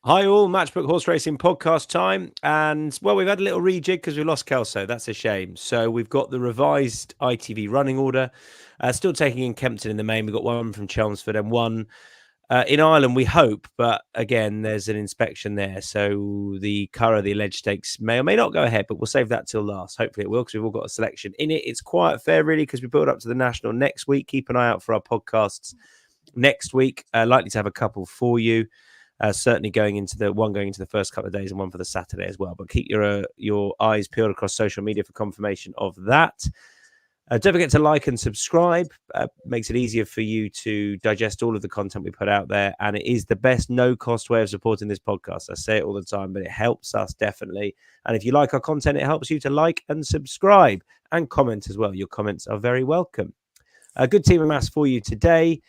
Hi all, Matchbook Horse Racing podcast time. And well, we've had a little rejig because we lost Kelso. That's a shame. So we've got the revised ITV running order. Still taking in Kempton in the main. We've got one from Chelmsford and one in Ireland, we hope. But again, there's an inspection there. So the Curragh, the alleged stakes, may or may not go ahead, but we'll save that till last. Hopefully it will because we've all got a selection in it. It's quite fair, really, because we build up to the National next week. Keep an eye out for our podcasts next week. Likely to have a couple for you. Certainly going into the first couple of days and one for the Saturday as well. But keep your eyes peeled across social media for confirmation of that. Don't forget to like and subscribe. Makes it easier for you to digest all of the content we put out there. And it is the best no-cost way of supporting this podcast. I say it all the time, but it helps us definitely. And if you like our content, it helps you to like and subscribe and comment as well. Your comments are very welcome. A good team of maths for you today.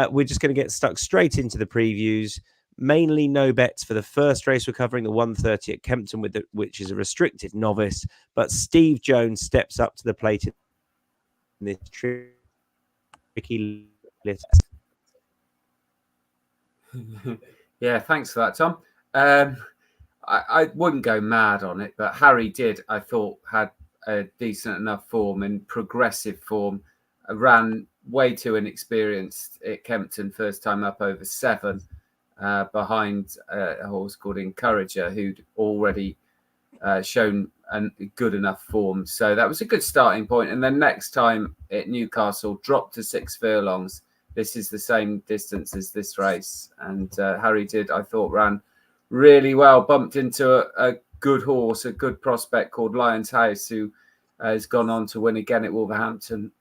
We're just going to get stuck straight into the previews. Mainly no bets for the first race. We're covering the 1:30 at Kempton, which is a restricted novice. But Steve Jones steps up to the plate in this tricky list. Yeah, thanks for that, Tom. I wouldn't go mad on it, but Harry did, I thought, had a decent enough form and progressive form. Ran way too inexperienced at Kempton, first time up over 7. Behind a horse called Encourager, who'd already shown a good enough form. So that was a good starting point. And then next time at Newcastle, dropped to 6 furlongs. This is the same distance as this race. And Harry did, I thought, ran really well. Bumped into a good horse, a good prospect called Lion's House, who has gone on to win again at Wolverhampton.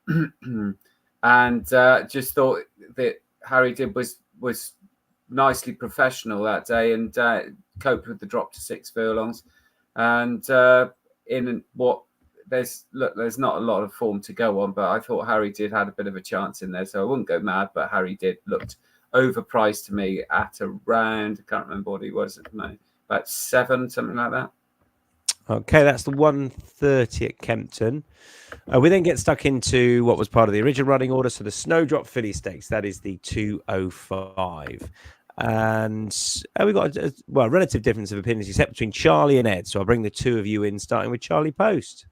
And just thought that Harry did was nicely professional that day and coped with the drop to 6 furlongs. And in what there's not a lot of form to go on, but I thought Harry did had a bit of a chance in there, so I wouldn't go mad. But Harry did looked overpriced to me at around, I can't remember what he was at the moment, about 7, something like that. Okay, that's the 1:30 at Kempton. We then get stuck into what was part of the original running order. So the Snowdrop Filly Stakes, that is the 205. And we got a relative difference of opinions, except between Charlie and Ed. So I'll bring the two of you in, starting with Charlie Post.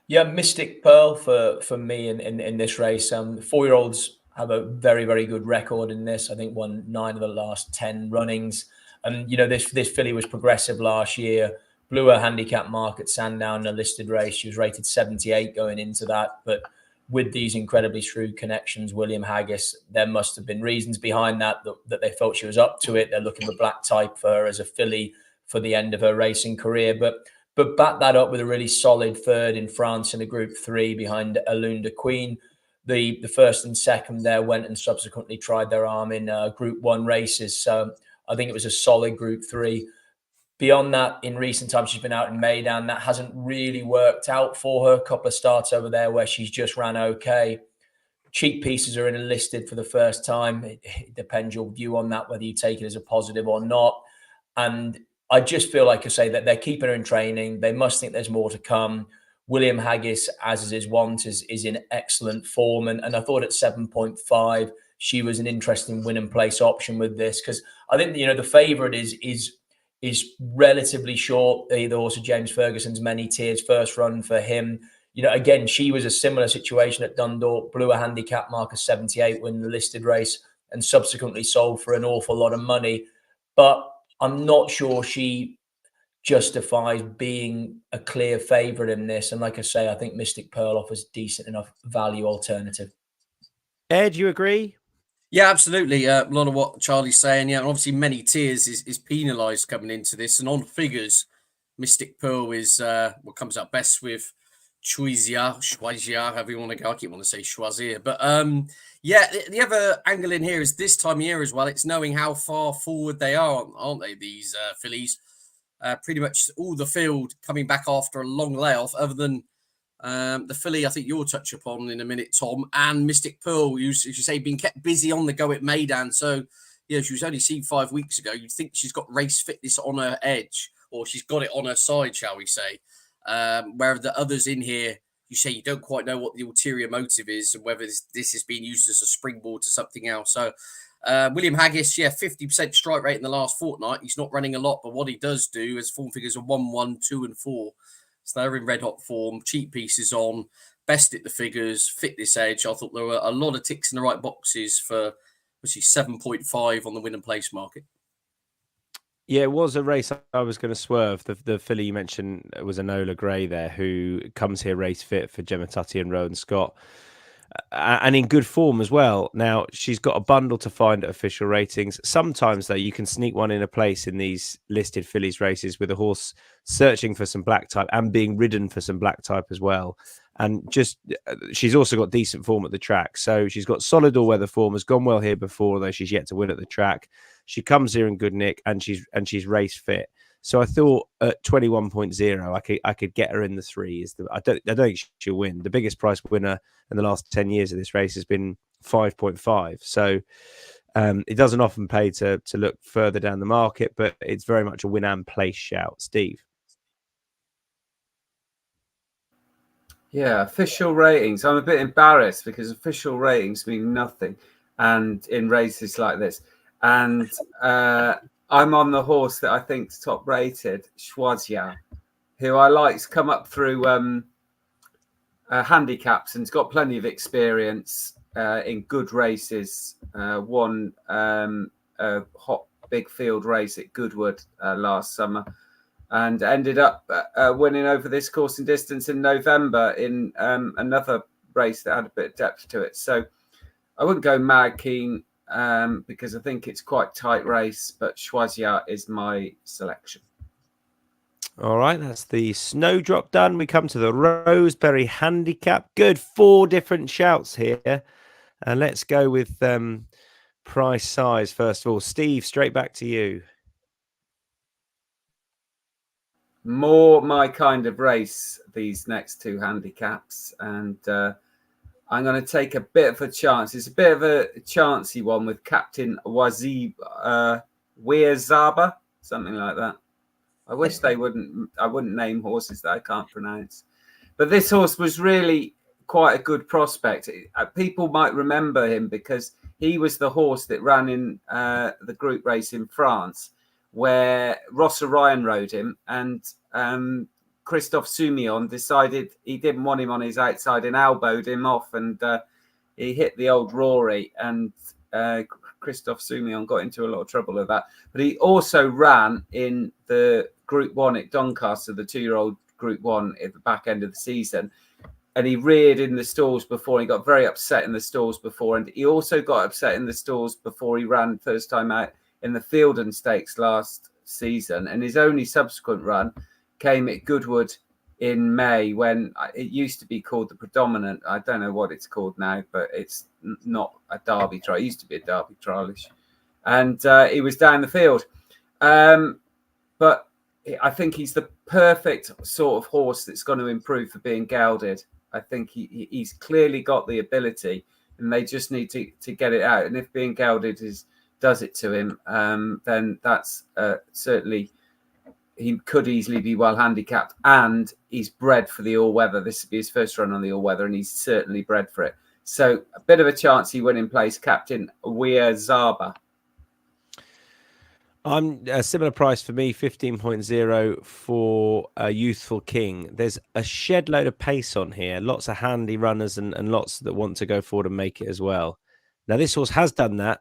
Yeah, Mystic Pearl for me in this race. 4-year-olds have a very, very good record in this. I think won 9 of the last 10 runnings. And, this filly was progressive last year. Blew a handicap mark at Sandown in a listed race. She was rated 78 going into that. But with these incredibly shrewd connections, William Haggis, there must have been reasons behind that they felt she was up to it. They're looking for black type for her as a filly for the end of her racing career. But back that up with a really solid third in France in a Group 3 behind Alunda Queen. The first and second there went and subsequently tried their arm in Group 1 races. So I think it was a solid Group 3. Beyond that, in recent times, she's been out in Maidan. That hasn't really worked out for her. A couple of starts over there where she's just ran okay. Cheap pieces are in a listed for the first time. It depends your view on that, whether you take it as a positive or not. And I just feel like I say that they're keeping her in training. They must think there's more to come. William Haggis, as is his wont, is in excellent form. And I thought at 7.5, she was an interesting win and place option with this, because I think, the favourite is relatively short. The horse of James Ferguson's Many Tears, first run for him. Again, she was a similar situation at Dundalk, blew a handicap mark of 78 when the listed race and subsequently sold for an awful lot of money. But I'm not sure she justifies being a clear favourite in this. And like I say, I think Mystic Pearl offers decent enough value alternative. Ed, do you agree? Yeah, absolutely. A lot of what Charlie's saying. Yeah, and obviously Many Tears is penalised coming into this. And on figures, Mystic Pearl is what comes up best with Choisia, however you want to go. I keep wanting to say Choisir. But yeah, the other angle in here is this time of year as well. It's knowing how far forward they are, aren't they, these fillies? Pretty much all the field coming back after a long layoff, other than the filly I think you'll touch upon in a minute, Tom, and Mystic Pearl, as you say, been kept busy on the go at Maidan. So, she was only seen 5 weeks ago. You'd think she's got race fitness on her edge, or she's got it on her side, shall we say. Where the others in here, you say you don't quite know what the ulterior motive is and whether this is being used as a springboard to something else. So, William Haggis, 50% strike rate in the last fortnight. He's not running a lot, but what he does do is form figures are 1, 1, 2, and 4. So they're in red hot form. Cheap pieces on, best at the figures, fit this edge. I thought there were a lot of ticks in the right boxes for, which is 7.5 on the win and place market. Yeah, it was a race I was going to swerve. The filly you mentioned was Enola Gray there, who comes here race fit for Gemma Tutty and Rowan Scott, and in good form as well. Now, she's got a bundle to find at official ratings. Sometimes, though, you can sneak one in a place in these listed fillies races with a horse searching for some black type and being ridden for some black type as well. And just she's also got decent form at the track. So she's got solid all-weather form, has gone well here before, although she's yet to win at the track. She comes here in good nick, and she's race fit. So I thought at 21.0, I could get her in the threes. I don't think she'll win. The biggest price winner in the last 10 years of this race has been 5.5. So it doesn't often pay to look further down the market, but it's very much a win and place shout. Steve. Yeah, official ratings. I'm a bit embarrassed because official ratings mean nothing, and in races like this. And I'm on the horse that I think's top rated, Schwazia, who I like's come up through handicaps and's got plenty of experience in good races. Won a hot big field race at Goodwood last summer, and ended up winning over this course and distance in November in another race that had a bit of depth to it. So I wouldn't go mad keen because I think it's quite tight race, but Schwazia is my selection. All right, that's the Snowdrop done. We come to the Roseberry Handicap. Good, 4 different shouts here. And let's go with price size first of all. Steve, straight back to you. More my kind of race, these next 2 handicaps. And I'm going to take a bit of a chance. It's a bit of a chancy one with Captain Wierzaba, something like that. I wish I wouldn't name horses that I can't pronounce. But this horse was really quite a good prospect. People might remember him because he was the horse that ran in the group race in France, where Ross Orion rode him, and Christophe Soumillon decided he didn't want him on his outside and elbowed him off, and he hit the old Rory, and Christophe Soumillon got into a lot of trouble with that. But he also ran in the Group 1 at Doncaster, the 2-year-old Group 1 at the back end of the season. And he reared in the stalls before. He got very upset in the stalls before. And he also got upset in the stalls before he ran first time out in the Fielden Stakes last season. And his only subsequent run came at Goodwood in May, when it used to be called the Predominant. I don't know what it's called now, but it's not a Derby trial. It used to be a Derby trialish. And he was down the field. But I think he's the perfect sort of horse that's going to improve for being gelded. I think he's clearly got the ability, and they just need to get it out. And if being gelded does it to him, then that's certainly, he could easily be well handicapped. And he's bred for the all-weather. This will be his first run on the all-weather, and he's certainly bred for it. So a bit of a chance he win in place, Captain Wierzaba. I'm a similar price for me, 15.0 for a Youthful King. There's a shed load of pace on here, lots of handy runners and lots that want to go forward and make it as well. Now, this horse has done that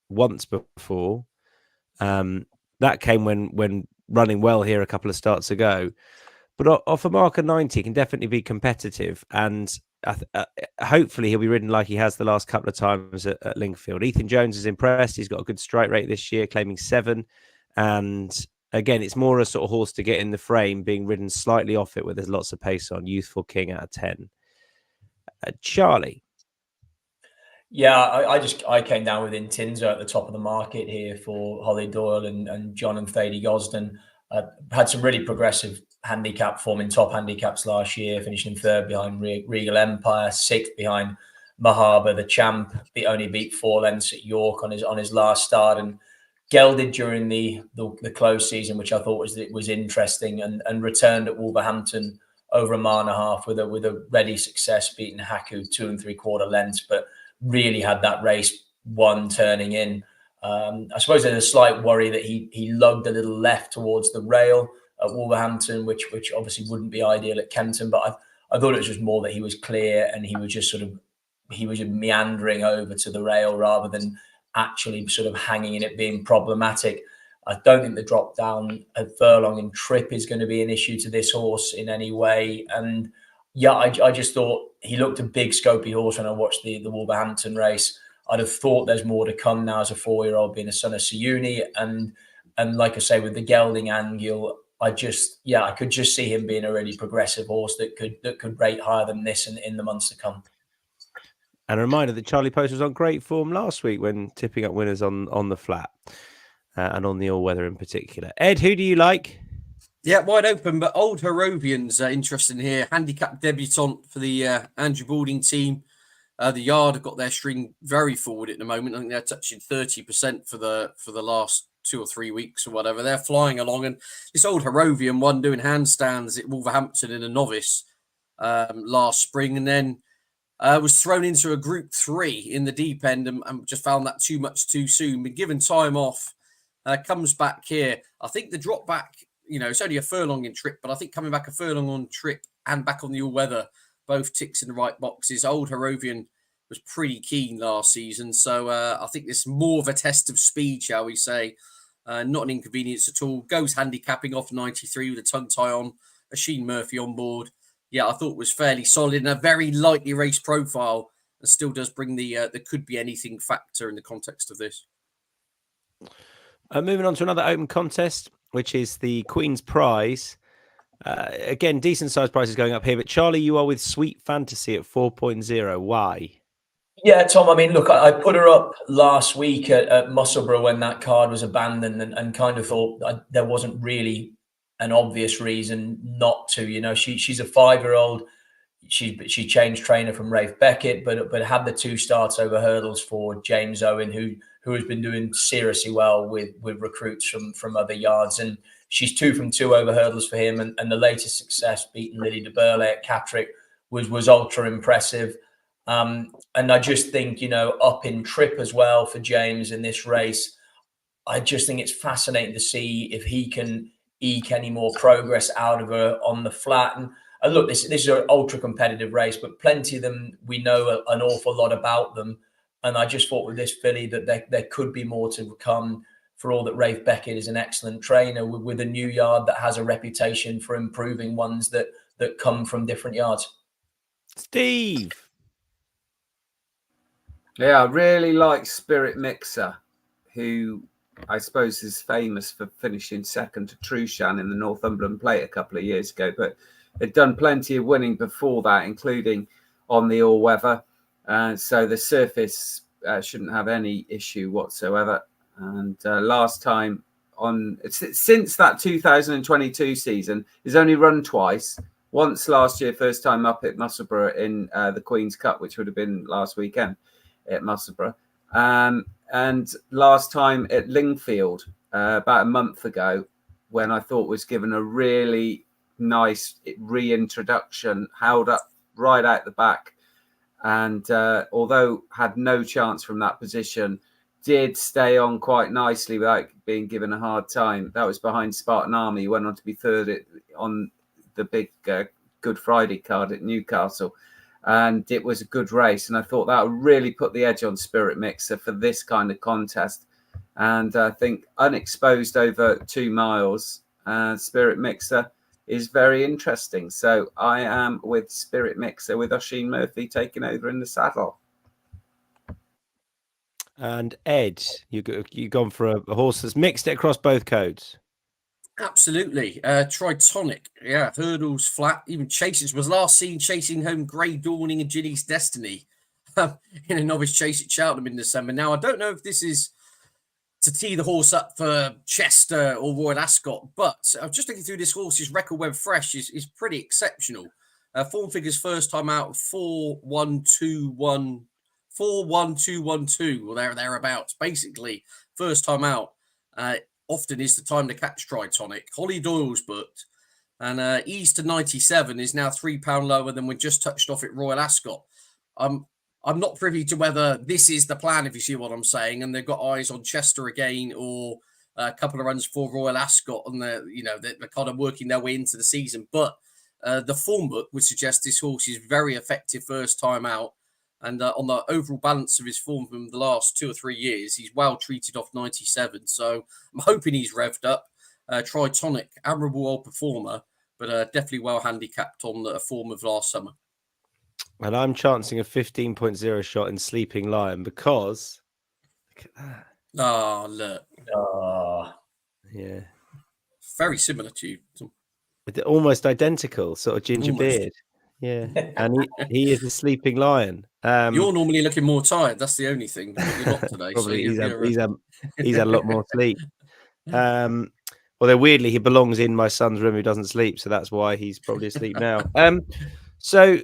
once before. That came when running well here a couple of starts ago. But off a mark of 90, can definitely be competitive. And hopefully he'll be ridden like he has the last couple of times at Lingfield. Ethan Jones is impressed. He's got a good strike rate this year, claiming 7. And again, it's more a sort of horse to get in the frame, being ridden slightly off it where there's lots of pace on. Youthful King out of 10. Charlie. Yeah, I came down with Intinza at the top of the market here for Holly Doyle and John and Thady Gosden. Had some really progressive handicap form in top handicaps last year, finishing 3rd behind Regal Empire, 6th behind Mahaba, the champ. Only beat 4 lengths at York on his last start, and gelded during the close season, which I thought was interesting, and returned at Wolverhampton over a mile and a half with a ready success, beating Haku 2 3/4 lengths, but really had that race one turning in. I suppose there's a slight worry that he lugged a little left towards the rail at Wolverhampton, which obviously wouldn't be ideal at Kempton. But I thought it was just more that he was clear and he was just meandering over to the rail rather than actually sort of hanging in it being problematic. I don't think the drop down a furlong in trip is going to be an issue to this horse in any way. And yeah, I just thought he looked a big scopy horse when I watched the Wolverhampton race. I'd have thought there's more to come now as a 4-year-old being a son of Siuni. And like I say, with the gelding angle, I could just see him being a really progressive horse that could rate higher than this in the months to come. And a reminder that Charlie Post was on great form last week when tipping up winners on the flat and on the all-weather in particular. Ed, who do you like? Yeah, wide open, but Old Harrovian's interesting here. Handicap debutant for the Andrew Balding team. The Yard have got their string very forward at the moment. I think they're touching 30% for the last 2 or 3 weeks or whatever. They're flying along, and this Old Harrovian one doing handstands at Wolverhampton in a novice last spring, and then was thrown into a Group 3 in the deep end and just found that too much too soon. Been given time off, comes back here. I think the drop back, it's only a furlong in trip, but I think coming back a furlong on trip and back on the all-weather, both ticks in the right boxes. Old Harrovian was pretty keen last season, so I think this is more of a test of speed, shall we say. Not an inconvenience at all. Goes handicapping off 93 with a tongue tie on. Oisin Murphy on board. Yeah, I thought was fairly solid and a very lightly raced profile, and still does bring the could be anything factor in the context of this. Moving on to another open contest, which is the Queen's Prize. Again, decent size prices going up here, but Charlie, you are with Sweet Fantasy at 4.0. Why? Yeah, Tom, I mean, look, I put her up last week at Musselburgh when that card was abandoned and kind of thought there wasn't really an obvious reason not to. She's a 5-year-old. She changed trainer from Rafe Beckett, but had the 2 starts over hurdles for James Owen, who has been doing seriously well with recruits from other yards. And she's 2 from 2 over hurdles for him. And the latest success, beating Lily de Burle at Catterick, was ultra impressive. And I just think, up in trip as well for James in this race, I just think it's fascinating to see if he can eke any more progress out of her on the flat. And look, this is an ultra competitive race, but plenty of them, we know an awful lot about them. And I just thought with this filly that there could be more to come, for all that Rafe Beckett is an excellent trainer with a new yard that has a reputation for improving ones that come from different yards. Steve. Yeah, I really like Spirit Mixer, who I suppose is famous for finishing second to Trushan in the Northumberland Plate a couple of years ago, but had done plenty of winning before that, including on the all-weather. So the surface shouldn't have any issue whatsoever. And last time since that 2022 season, he's only run twice. Once last year, first time up at Musselburgh in the Queen's Cup, which would have been last weekend at Musselburgh. And last time at Lingfield about a month ago, when I thought was given a really nice reintroduction, held up right out the back. And although had no chance from that position, did stay on quite nicely without being given a hard time. That was behind Spartan Army. He went on to be third on the big Good Friday card at Newcastle. And it was a good race. And I thought that would really put the edge on Spirit Mixer for this kind of contest. And I think unexposed over 2 miles, Spirit Mixer is very interesting. So I am with Spirit Mixer with Oisin Murphy taking over in the saddle. And Ed, you've gone for a horse that's mixed it across both codes. Absolutely. Tritonic. Yeah, hurdles flat. Even chases, was last seen chasing home Grey Dawning and Ginny's Destiny in a novice chase at Cheltenham in December. Now, I don't know if this is to tee the horse up for Chester or Royal Ascot, but I'm just looking through this horse's record web fresh is pretty exceptional. Form figures first time out 4-1-2-1, 4-1-2-1-2, or thereabouts. Basically, first time out. Often is the time to catch Tritonic. Holly Doyle's booked, and ease to 97 is now £3 lower than we just touched off at Royal Ascot. I'm not privy to whether this is the plan, if you see what I'm saying, and they've got eyes on Chester again, or a couple of runs for Royal Ascot, and they're kind of working their way into the season. But the form book would suggest this horse is very effective first time out, and on the overall balance of his form from the last 2 or 3 years, he's well treated off 97. So I'm hoping he's revved up. Tritonic, admirable old performer, but definitely well handicapped on the form of last summer. And I'm chancing a 15.0 shot in Sleeping Lion because look at that. Oh, look. Oh. Yeah. Very similar to you. They're almost identical, sort of ginger beard. Yeah. And he is a Sleeping Lion. You're normally looking more tired. That's the only thing. But you're not today. Probably so he's had a lot more sleep. Although weirdly, he belongs in my son's room who doesn't sleep, so that's why he's probably asleep now. So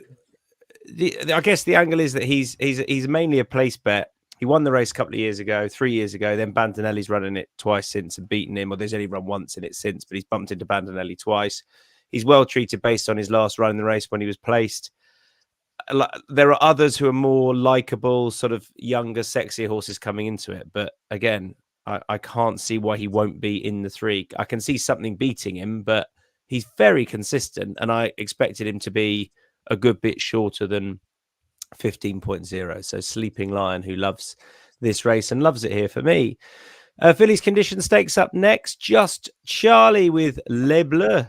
I guess the angle is that he's mainly a place bet. He won the race a couple of years ago, 3 years ago. Then Bandinelli's running it twice since and beaten him, or there's only run once in it since, but he's bumped into Bandinelli twice. He's well treated based on his last run in the race when he was placed. There are others who are more likable, sort of younger, sexier horses coming into it. But again, I can't see why he won't be in the 3. I can see something beating him, but he's very consistent, and I expected him to be a good bit shorter than 15.0. So Sleeping Lion, who loves this race and loves it here for me. Phillies Condition Stakes up next. Just Charlie with Les Bleus.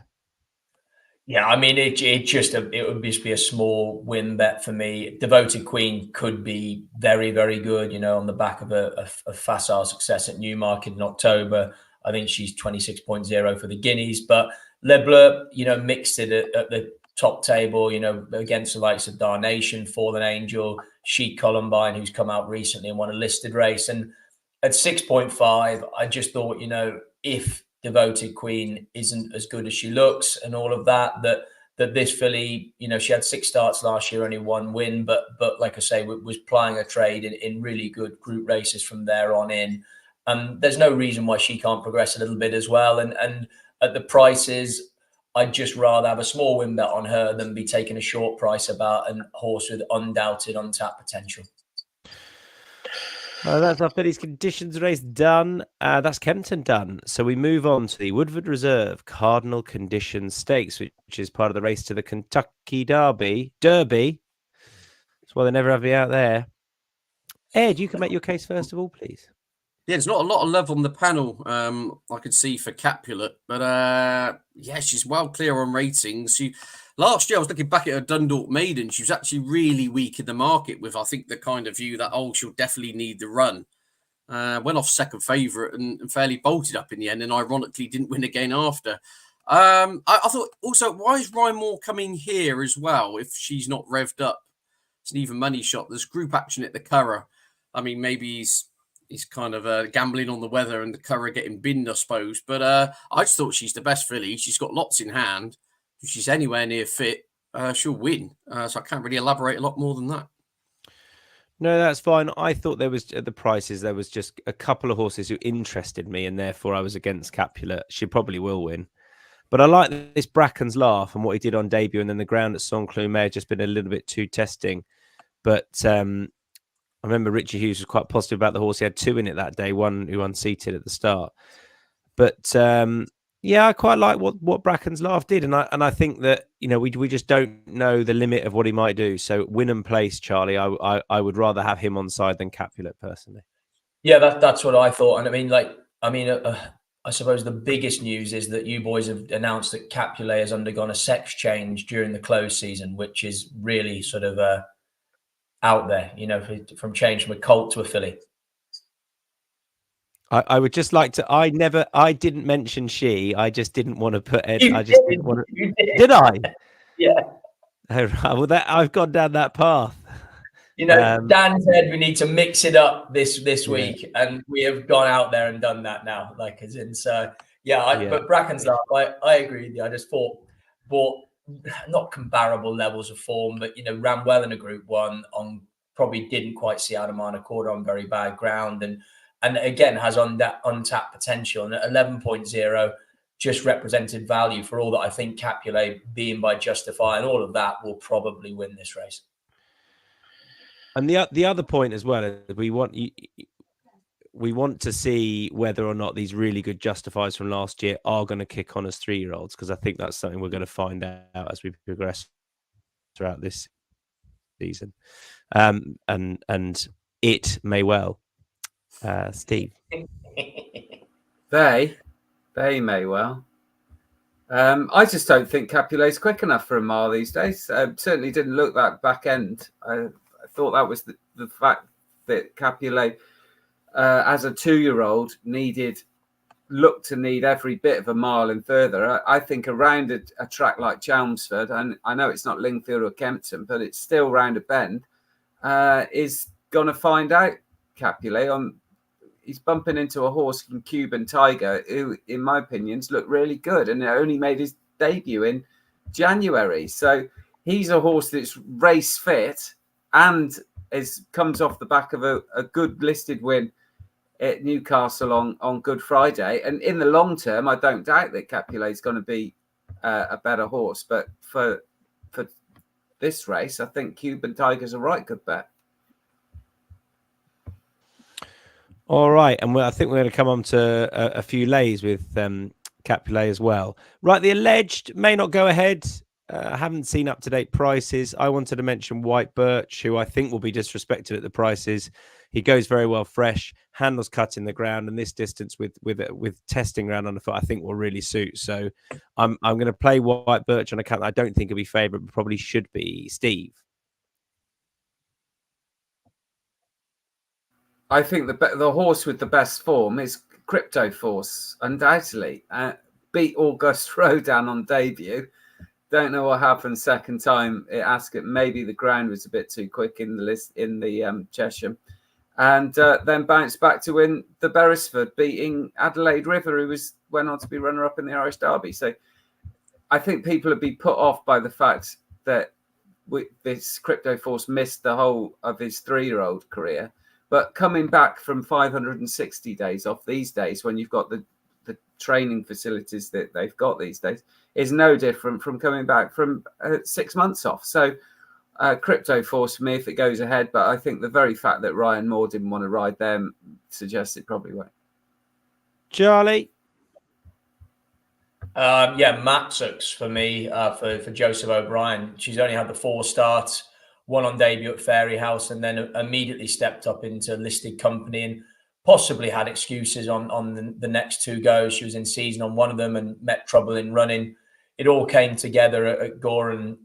Yeah, I mean, it would just be a small win bet for me. Devoted Queen could be very, very good, on the back of a facile success at Newmarket in October. I think she's 26.0 for the Guineas, but Les Bleus, mixed it at the top table, against the likes of Darnation, Fallen Angel, Chic Columbine, who's come out recently and won a listed race. And at 6.5, I just thought, if Devoted Queen isn't as good as she looks and all of that this filly, she had 6 starts last year, only 1 win, but like I say, was plying a trade in really good group races from there on in. There's no reason why she can't progress a little bit as well. And at the prices, I'd just rather have a small win bet on her than be taking a short price about a horse with undoubted untapped potential. That's our Phillies Conditions race done. That's Kempton done. So we move on to the Woodford Reserve Cardinal Condition Stakes, which is part of the race to the Kentucky Derby. That's why they never have me out there. Ed, you can make your case first of all, please. Yeah, there's not a lot of love on the panel I could see for Capulet, but she's well clear on ratings. Last year, I was looking back at her Dundalk Maiden. She was actually really weak in the market with, I think, the kind of view that, she'll definitely need the run. Went off second favourite and fairly bolted up in the end, and ironically didn't win again after. I thought also, why is Ryan Moore coming here as well if she's not revved up? It's an even money shot. There's group action at the Curragh. I mean, maybe he's kind of gambling on the weather and the Curragh getting binned, I suppose. But I just thought she's the best filly. She's got lots in hand. If she's anywhere near fit, she'll win. So I can't really elaborate a lot more than that. No, that's fine. I thought there was, at the prices, there was just a couple of horses who interested me, and therefore I was against Capulet. She probably will win. But I like this Bracken's Laugh and what he did on debut, and then the ground at Saint-Cloud may have just been a little bit too testing. But I remember Richie Hughes was quite positive about the horse. He had 2 in it that day, one who unseated at the start. But I quite like what Bracken's Laugh did, and I think that we just don't know the limit of what he might do. So win and place, Charlie. I would rather have him on side than Capulet personally. Yeah, that's what I thought. And I suppose the biggest news is that you boys have announced that Capulet has undergone a sex change during the close season, which is really sort of out there. From change from a colt to a filly. I would just like to. I didn't mention she. I just didn't want to put it. Did I? Yeah. Oh, right. Well, I've gone down that path. Dan said we need to mix it up this week, and we have gone out there and done that now. But Bracken's Laugh, I agree with you. I just thought not comparable levels of form, but ran well in a Group 1 on probably didn't quite see Adamana Corda on very bad ground, and again has untapped potential. And at 11.0 just represented value for all that. I think Capulet being by Justify and all of that will probably win this race. And the other point as well is we want to see whether or not these really good justifiers from last year are going to kick on as 3-year-olds, because I think that's something we're going to find out as we progress throughout this season. And it may well. Steve. They may well. I just don't think Capulet's quick enough for a mile these days. Certainly didn't look that back end. I thought that was the fact that Capulet, as a 2-year-old, looked to need every bit of a mile and further. I think around a track like Chelmsford, and I know it's not Lingfield or Kempton, but it's still round a bend, is going to find out Capulet. He's bumping into a horse from Cuban Tiger, who, in my opinions, looked really good, and it only made his debut in January. So he's a horse that's race fit and comes off the back of a good listed win at Newcastle on Good Friday. And in the long term, I don't doubt that Capulet is going to be a better horse. But for this race, I think Cuban Tiger's a right good bet. All right, and I think we're going to come on to a few lays with Capulet as well. Right, the alleged may not go ahead. I haven't seen up-to-date prices. I wanted to mention White Birch, who I think will be disrespected at the prices. He goes very well fresh, handles cut in the ground, and this distance with testing ground on the foot, I think will really suit. So I'm going to play White Birch on account that I don't think he'll be favourite, but probably should be. Steve. I think the horse with the best form is Crypto Force, undoubtedly. Beat August Rodin on debut. Don't know what happened second time at Ascot. Maybe the ground was a bit too quick in the Chesham. And then bounced back to win the Beresford, beating Adelaide River, who went on to be runner-up in the Irish Derby. So I think people would be put off by the fact that this Crypto Force missed the whole of his 3-year-old career. But coming back from 560 days off these days, when you've got the training facilities that they've got these days, is no different from coming back from 6 months off. So Crypto Force for me if it goes ahead, but I think the very fact that Ryan Moore didn't want to ride them suggests it probably won't. Charlie? Matsux for me, for Joseph O'Brien. She's only had the 4 starts, one on debut at Fairyhouse, and then immediately stepped up into listed company and possibly had excuses on the next 2 goes. She was in season on one of them and met trouble in running. It all came together at Goran.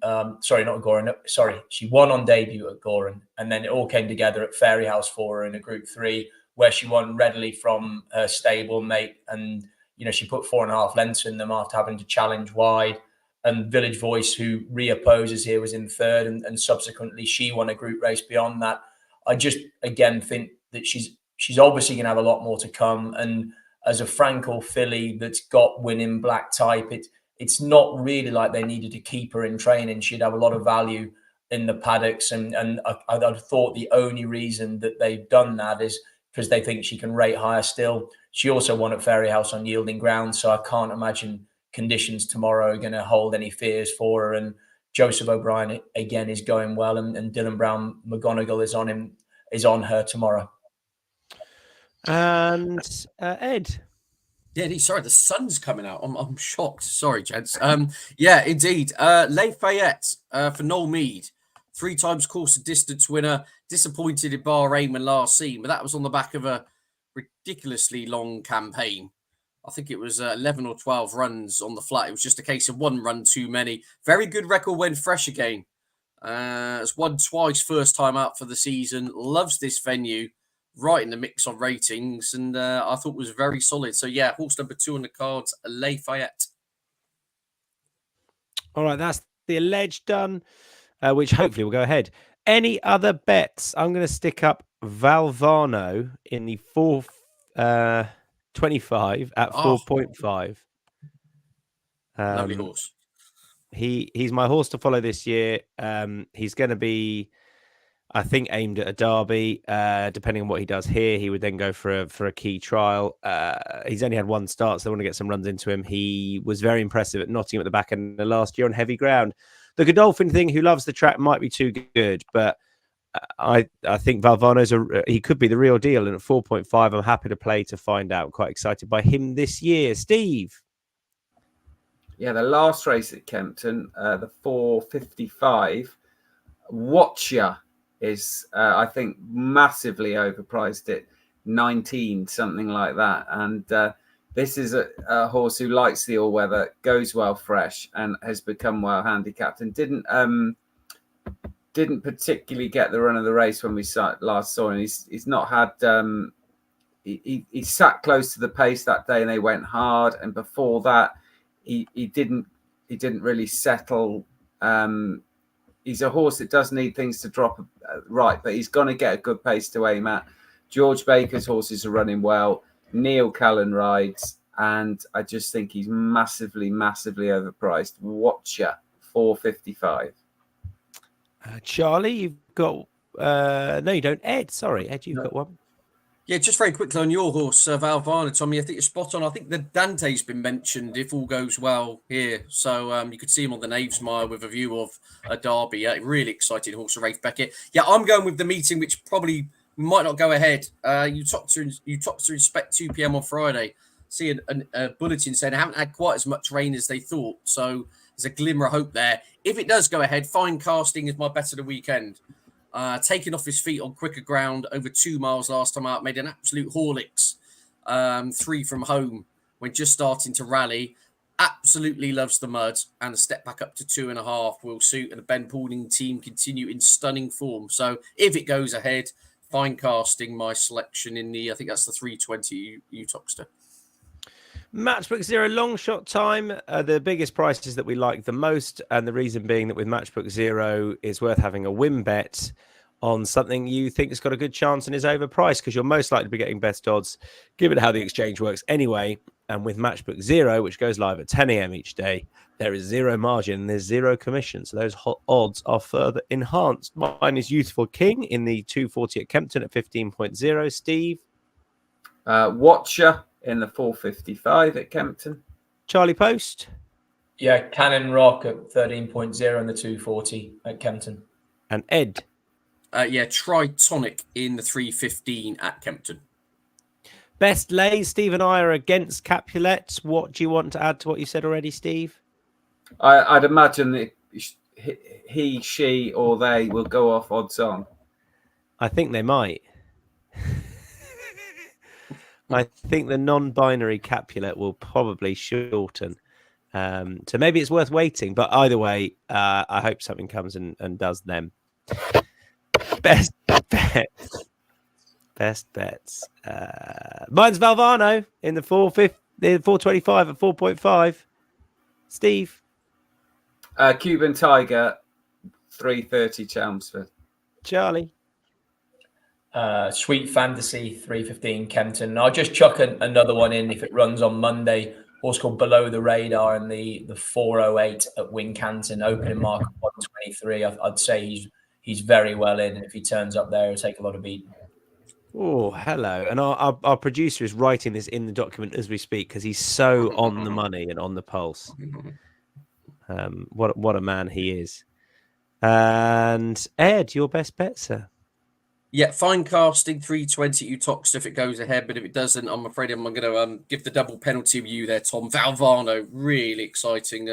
She won on debut at Goran, and then it all came together at Fairyhouse for her in a Group 3, where she won readily from her stable mate. And, she put 4.5 lengths in them after having to challenge wide. And Village Voice, who reopposes here, was in 3rd, and subsequently she won a group race beyond that. I just, again, think that she's obviously going to have a lot more to come. And as a Frankel filly that's got winning black type, it's not really like they needed to keep her in training. She'd have a lot of value in the paddocks. And I thought the only reason that they've done that is because they think she can rate higher still. She also won at Fairyhouse on yielding ground, so I can't imagine conditions tomorrow are going to hold any fears for her. And Joseph O'Brien again is going well, and Dylan Brown McGonigal is on her tomorrow. And Ed. Yeah, sorry, the sun's coming out. I'm shocked. Sorry, gents. Yeah, indeed. Lafayette for Noel Mead, 3 times course and distance winner. Disappointed in Bahrain when last seen, but that was on the back of a ridiculously long campaign. I think it was 11 or 12 runs on the flat. It was just a case of 1 run too many. Very good record when fresh again. It's won twice first time out for the season. Loves this venue. Right in the mix on ratings. And I thought was very solid. So, yeah, horse number 2 on the cards, Lafayette. All right, that's the alleged done, which hopefully will go ahead. Any other bets? I'm going to stick up Valvano in the 4.25 at 4.5. Lovely horse. He's my horse to follow this year. He's going to be, I think, aimed at a Derby. Depending on what he does here, he would then go for a key trial. He's only had 1 start, so they want to get some runs into him. He was very impressive at Nottingham at the back end of the last year on heavy ground. The Godolphin thing, who loves the track, might be too good, but I think Valvano's he could be the real deal, and at 4.5, I'm happy to play to find out. Quite excited by him this year. Steve. Yeah, the last race at Kempton, the 455, Watcher is, I think, massively overpriced at 19, something like that. And this is a horse who likes the all-weather, goes well fresh, and has become well handicapped, and didn't particularly get the run of the race when we last saw him. He's not had. He sat close to the pace that day, and they went hard. And before that, he didn't really settle. He's a horse that does need things to drop right, but he's going to get a good pace to aim at. George Baker's horses are running well. Neil Callan rides, and I just think he's massively overpriced. Watcher 455. Charlie, you've got no, you don't. Ed, sorry, Ed, you've got one. Yeah, just very quickly on your horse, Valvano, Tommy. I think you're spot on. I think the Dante's been mentioned if all goes well here, so you could see him on the Knaves Mile with a view of a Derby. Really exciting horse, Rafe Beckett. Yeah, I'm going with the meeting, which probably might not go ahead. You talked to Spec 2 p.m. on Friday. See a bulletin saying I haven't had quite as much rain as they thought, so there's a glimmer of hope there. If it does go ahead, Fine Casting is my bet of the weekend. Taking off his feet on quicker ground over 2 miles last time out, made an absolute Horlicks 3 from home when just starting to rally. Absolutely loves the mud, and a step back up to 2.5 will suit. And the Ben Paulding team continue in stunning form. So if it goes ahead, Fine Casting my selection in the, I think that's the 320 Utoxter. Matchbook Zero long shot time. The biggest prices that we like the most, and the reason being that with Matchbook Zero is worth having a win bet on something you think has got a good chance and is overpriced, because you're most likely to be getting best odds given how the exchange works anyway. And with Matchbook Zero, which goes live at 10 a.m. each day, there is zero margin and there's zero commission. So those odds are further enhanced. Mine is Youthful King in the 240 at Kempton at 15.0. Steve? Watcher in the 455 at Kempton. Charlie Post? Yeah, Cannon Rock at 13.0 in the 240 at Kempton. And Ed? Yeah, Tritonic in the 315 at Kempton. Best lays. Steve and I are against Capulet. What do you want to add to what you said already, Steve? I'd imagine that he, she, or they will go off odds on. I think they might. I think the non-binary Capulet will probably shorten. So maybe it's worth waiting. But either way, I hope something comes and does them. Best bets. Best bets. Mine's Valvano in the 425 at 4.5. Steve? Cuban Tiger, 330 Chelmsford. Charlie? Sweet Fantasy 315 Kempton. I'll just chuck another one in if it runs on Monday. Horse called Below the Radar in the 408 at Wincanton, opening mark 123. I'd say he's very well in, and if he turns up there, he'll take a lot of beating. Oh, hello. And our producer is writing this in the document as we speak, because he's so on the money and on the pulse. What a man he is. And Ed, your best bet, sir? Yeah, Fine Casting 320 Utoxter if it goes ahead, but if it doesn't, I'm afraid I'm going to give the double penalty of you there, Tom. Valvano, really exciting.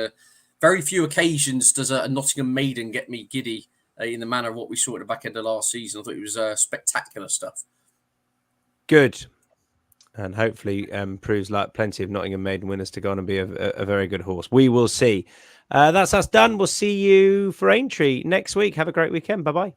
Very few occasions does a Nottingham maiden get me giddy in the manner of what we saw at the back end of last season. I thought it was spectacular stuff. Good. And hopefully proves like plenty of Nottingham maiden winners to go on and be a very good horse. We will see. That's us done. We'll see you for Aintree next week. Have a great weekend. Bye-bye.